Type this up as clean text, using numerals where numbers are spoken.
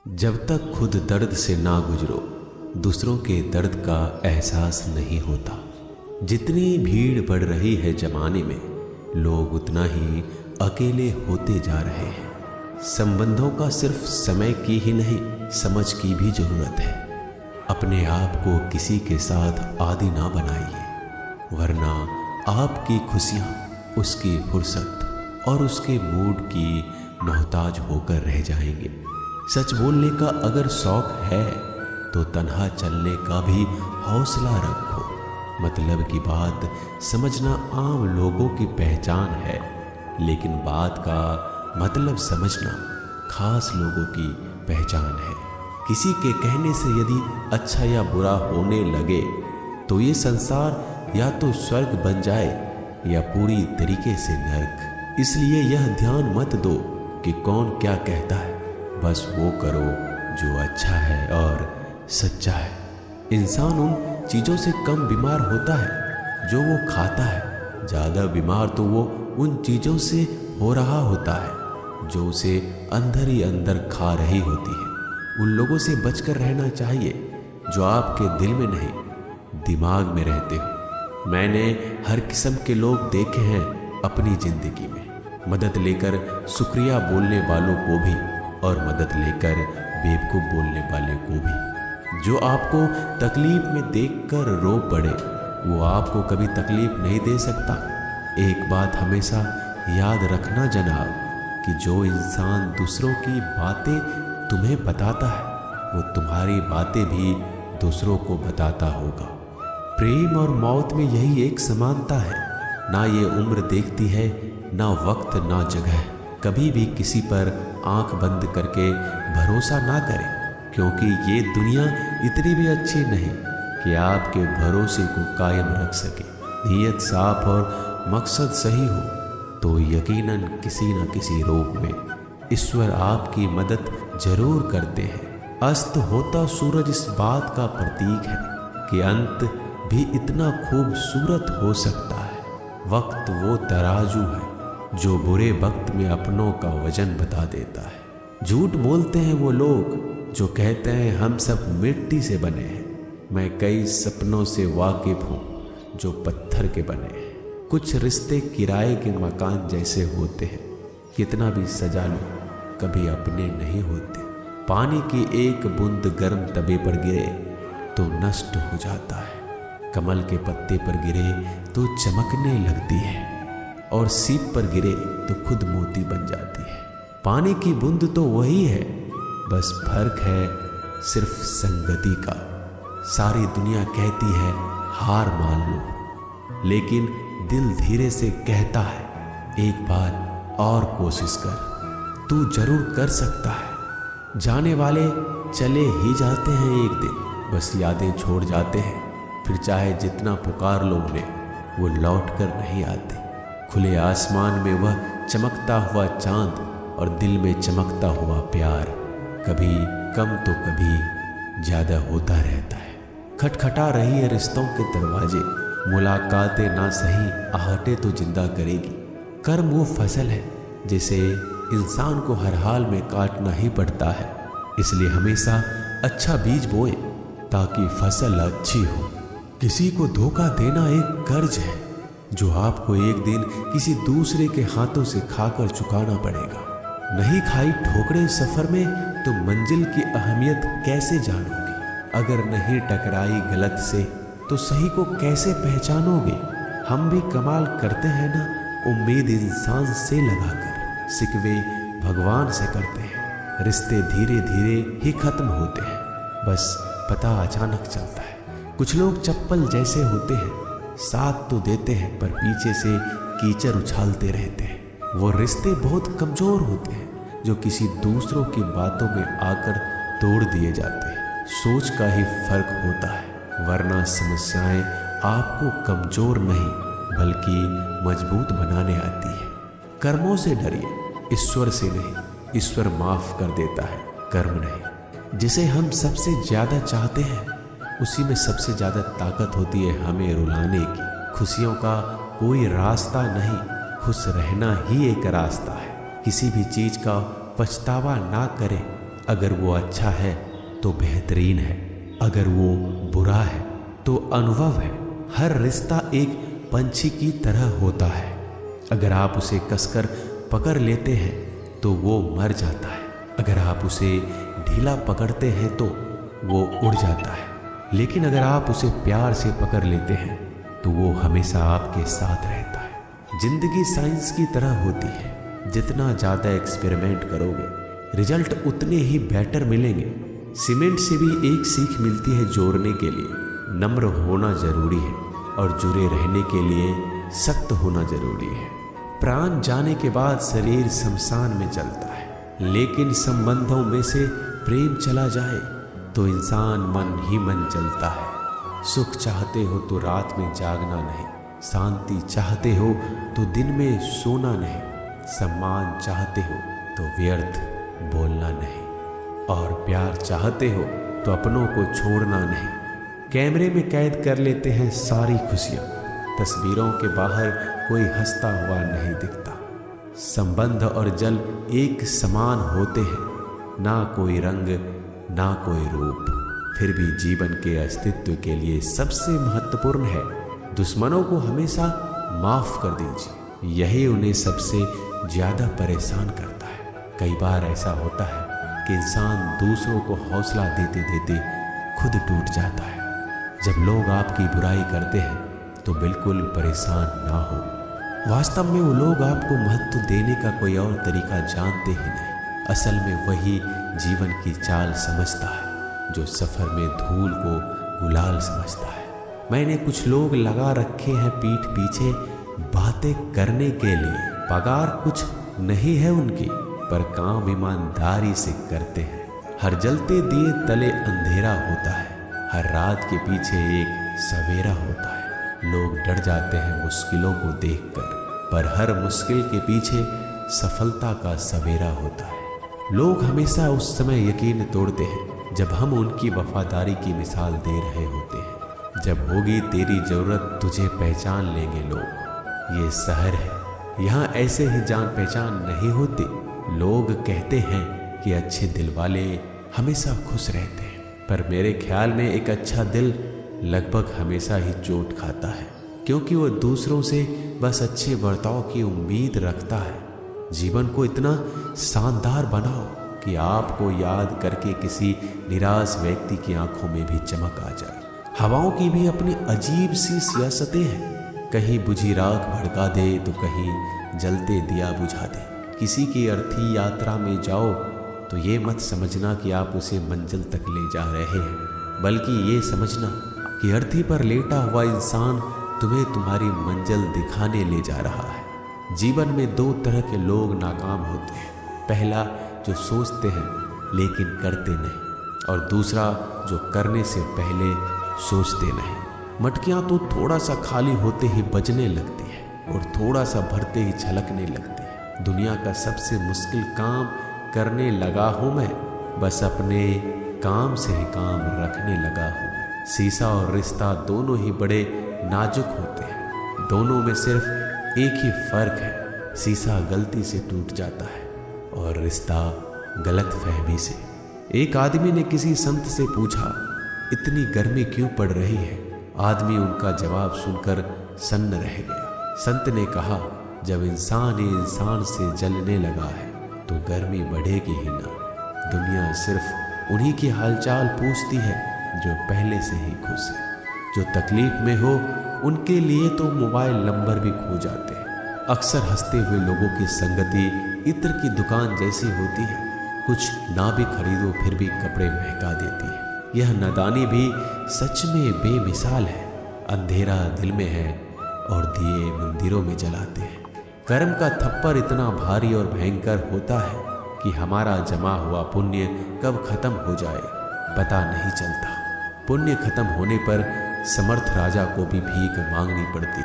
जब तक खुद दर्द से ना गुजरो दूसरों के दर्द का एहसास नहीं होता। जितनी भीड़ बढ़ रही है जमाने में, लोग उतना ही अकेले होते जा रहे हैं। संबंधों का सिर्फ समय की ही नहीं, समझ की भी जरूरत है। अपने आप को किसी के साथ आदी ना बनाइए, वरना आपकी खुशियाँ उसकी फुर्सत और उसके मूड की मोहताज होकर रह जाएंगे। सच बोलने का अगर शौक है तो तन्हा चलने का भी हौसला रखो। मतलब की बात समझना आम लोगों की पहचान है, लेकिन बात का मतलब समझना खास लोगों की पहचान है। किसी के कहने से यदि अच्छा या बुरा होने लगे तो ये संसार या तो स्वर्ग बन जाए या पूरी तरीके से नर्क। इसलिए यह ध्यान मत दो कि कौन क्या कहता है, बस वो करो जो अच्छा है और सच्चा है। इंसान उन चीज़ों से कम बीमार होता है जो वो खाता है। ज़्यादा बीमार तो वो उन चीज़ों से हो रहा होता है जो उसे अंदर ही अंदर खा रही होती है। उन लोगों से बचकर रहना चाहिए जो आपके दिल में नहीं, दिमाग में रहते हो। मैंने हर किस्म के लोग देखे हैं अपनी ज़िंदगी में, मदद लेकर शुक्रिया बोलने वालों को भी और मदद लेकर बेवकूफ़ बोलने वाले को भी। जो आपको तकलीफ में देखकर रो पड़े वो आपको कभी तकलीफ नहीं दे सकता। एक बात हमेशा याद रखना जनाब, कि जो इंसान दूसरों की बातें तुम्हें बताता है वो तुम्हारी बातें भी दूसरों को बताता होगा। प्रेम और मौत में यही एक समानता है। ना ये उम्र देखती है, ना वक्त, ना जगह। कभी भी किसी पर आंख बंद करके भरोसा ना करें, क्योंकि ये दुनिया इतनी भी अच्छी नहीं कि आपके भरोसे को कायम रख सके। नीयत साफ और मकसद सही हो तो यकीनन किसी न किसी रूप में ईश्वर आपकी मदद जरूर करते हैं। अस्त होता सूरज इस बात का प्रतीक है कि अंत भी इतना खूबसूरत हो सकता है। वक्त वो तराजू है जो बुरे वक्त में अपनों का वजन बता देता है। झूठ बोलते हैं वो लोग जो कहते हैं हम सब मिट्टी से बने हैं। मैं कई सपनों से वाकिफ हूँ जो पत्थर के बने हैं। कुछ रिश्ते किराए के मकान जैसे होते हैं, कितना भी सजा लो कभी अपने नहीं होते। पानी की एक बूंद गर्म तवे पर गिरे तो नष्ट हो जाता है, कमल के पत्ते पर गिरे तो चमकने लगती है और सीप पर गिरे तो खुद मोती बन जाती है। पानी की बूंद तो वही है, बस फर्क है सिर्फ संगति का। सारी दुनिया कहती है हार मान लो, लेकिन दिल धीरे से कहता है एक बार और कोशिश कर, तू जरूर कर सकता है। जाने वाले चले ही जाते हैं एक दिन, बस यादें छोड़ जाते हैं। फिर चाहे जितना पुकार लो उन्हें, वो लौट कर नहीं आते। खुले आसमान में वह चमकता हुआ चांद और दिल में चमकता हुआ प्यार कभी कम तो कभी ज़्यादा होता रहता है। खटखटा रही है रिश्तों के दरवाजे, मुलाकातें ना सही आहटें तो जिंदा करेगी। कर्म वो फसल है जिसे इंसान को हर हाल में काटना ही पड़ता है। इसलिए हमेशा अच्छा बीज बोए ताकि फसल अच्छी हो। किसी को धोखा देना एक कर्ज है जो आपको एक दिन किसी दूसरे के हाथों से खाकर चुकाना पड़ेगा। नहीं खाई ठोकरें सफर में तो मंजिल की अहमियत कैसे जानोगे? अगर नहीं टकराई गलत से तो सही को कैसे पहचानोगे? हम भी कमाल करते हैं ना, उम्मीद इंसान से लगाकर सिकवे भगवान से करते हैं। रिश्ते धीरे धीरे ही खत्म होते हैं, बस पता अचानक चलता है। कुछ लोग चप्पल जैसे होते हैं, साथ तो देते हैं पर पीछे से कीचड़ उछालते रहते हैं। वो रिश्ते बहुत कमज़ोर होते हैं जो किसी दूसरों की बातों में आकर तोड़ दिए जाते हैं। सोच का ही फर्क होता है, वरना समस्याएं आपको कमज़ोर नहीं बल्कि मजबूत बनाने आती है। कर्मों से डरिए, ईश्वर से नहीं। ईश्वर माफ़ कर देता है, कर्म नहीं। जिसे हम सबसे ज़्यादा चाहते हैं उसी में सबसे ज़्यादा ताकत होती है हमें रुलाने की। खुशियों का कोई रास्ता नहीं, खुश रहना ही एक रास्ता है। किसी भी चीज़ का पछतावा ना करें, अगर वो अच्छा है तो बेहतरीन है, अगर वो बुरा है तो अनुभव है। हर रिश्ता एक पंछी की तरह होता है, अगर आप उसे कसकर पकड़ लेते हैं तो वो मर जाता है, अगर आप उसे ढीला पकड़ते हैं तो वो उड़ जाता है, लेकिन अगर आप उसे प्यार से पकड़ लेते हैं तो वो हमेशा आपके साथ रहता है। जिंदगी साइंस की तरह होती है, जितना ज़्यादा एक्सपेरिमेंट करोगे रिजल्ट उतने ही बेटर मिलेंगे। सीमेंट से भी एक सीख मिलती है जोड़ने के लिए नम्र होना जरूरी है और जुड़े रहने के लिए सख्त होना जरूरी है। प्राण जाने के बाद शरीर शमशान में चलता है, लेकिन संबंधों में से प्रेम चला जाए तो इंसान मन ही मन चलता है। सुख चाहते हो तो रात में जागना नहीं, शांति चाहते हो तो दिन में सोना नहीं, सम्मान चाहते हो तो व्यर्थ बोलना नहीं, और प्यार चाहते हो तो अपनों को छोड़ना नहीं। कैमरे में कैद कर लेते हैं सारी खुशियाँ, तस्वीरों के बाहर कोई हंसता हुआ नहीं दिखता। संबंध और जल एक समान होते हैं, ना कोई रंग ना कोई रूप, फिर भी जीवन के अस्तित्व के लिए सबसे महत्वपूर्ण है दुश्मनों को हमेशा माफ कर दीजिए, यही उन्हें सबसे ज्यादा परेशान करता है। कई बार ऐसा होता है कि इंसान दूसरों को हौसला देते देते खुद टूट जाता है। जब लोग आपकी बुराई करते हैं तो बिल्कुल परेशान ना हो, वास्तव में वो लोग आपको महत्व देने का कोई और तरीका जानते ही नहीं। असल में वही जीवन की चाल समझता है जो सफर में धूल को गुलाल समझता है। मैंने कुछ लोग लगा रखे हैं पीठ पीछे बातें करने के लिए, पगार कुछ नहीं है उनकी, पर काम ईमानदारी से करते हैं। हर जलते दिए तले अंधेरा होता है, हर रात के पीछे एक सवेरा होता है। लोग डर जाते हैं मुश्किलों को देखकर, पर हर मुश्किल के पीछे सफलता का सवेरा होता है। लोग हमेशा उस समय यकीन तोड़ते हैं जब हम उनकी वफादारी की मिसाल दे रहे होते हैं। जब होगी तेरी जरूरत तुझे पहचान लेंगे लोग। ये शहर है, यहाँ ऐसे ही जान पहचान नहीं होती। लोग कहते हैं कि अच्छे दिल वाले हमेशा खुश रहते हैं, पर मेरे ख्याल में एक अच्छा दिल लगभग हमेशा ही चोट खाता है, क्योंकि वो दूसरों से बस अच्छे बर्ताव की उम्मीद रखता है। जीवन को इतना शानदार बनाओ कि आपको याद करके किसी निराश व्यक्ति की आंखों में भी चमक आ जाए। हवाओं की भी अपनी अजीब सी सियासतें हैं, कहीं बुझी राख भड़का दे तो कहीं जलते दिया बुझा दे। किसी की अर्थी यात्रा में जाओ तो ये मत समझना कि आप उसे मंजिल तक ले जा रहे हैं, बल्कि ये समझना कि अर्थी पर लेटा हुआ इंसान तुम्हें तुम्हारी मंजिल दिखाने ले जा रहा है। जीवन में दो तरह के लोग नाकाम होते हैं, पहला जो सोचते हैं लेकिन करते नहीं, और दूसरा जो करने से पहले सोचते नहीं। मटकियाँ तो थोड़ा सा खाली होते ही बजने लगती है और थोड़ा सा भरते ही छलकने लगती है। दुनिया का सबसे मुश्किल काम करने लगा हूँ मैं, बस अपने काम से ही काम रखने लगा हूँ मैं। शीशा और रिश्ता दोनों ही बड़े नाजुक होते हैं, दोनों में सिर्फ एक ही फर्क है, शीशा गलती से टूट जाता है और रिश्ता गलत फहमी से। एक आदमी ने किसी संत से पूछा, इतनी गर्मी क्यों पड़ रही है? आदमी उनका जवाब सुनकर सन्न रह गया। संत ने कहा, जब इंसान ही इंसान से जलने लगा है तो गर्मी बढ़ेगी ही ना। दुनिया सिर्फ उन्हीं की हालचाल पूछती है जो पहले से ही खुश है। जो तकलीफ में हो उनके लिए तो मोबाइल नंबर भी खो जाते हैं। अक्सर हंसते हुए लोगों की संगति इत्र की दुकान जैसी होती है, कुछ ना भी खरीदो फिर भी कपड़े महका देती है। यह नादानी भी सच में बेमिसाल है। अंधेरा दिल में है और दिए मंदिरों में जलाते हैं। कर्म का थप्पड़ इतना भारी और भयंकर होता है कि हमारा जमा हुआ पुण्य कब खत्म हो जाए पता नहीं चलता। पुण्य खत्म होने पर समर्थ राजा को भी भीख मांगनी पड़ती।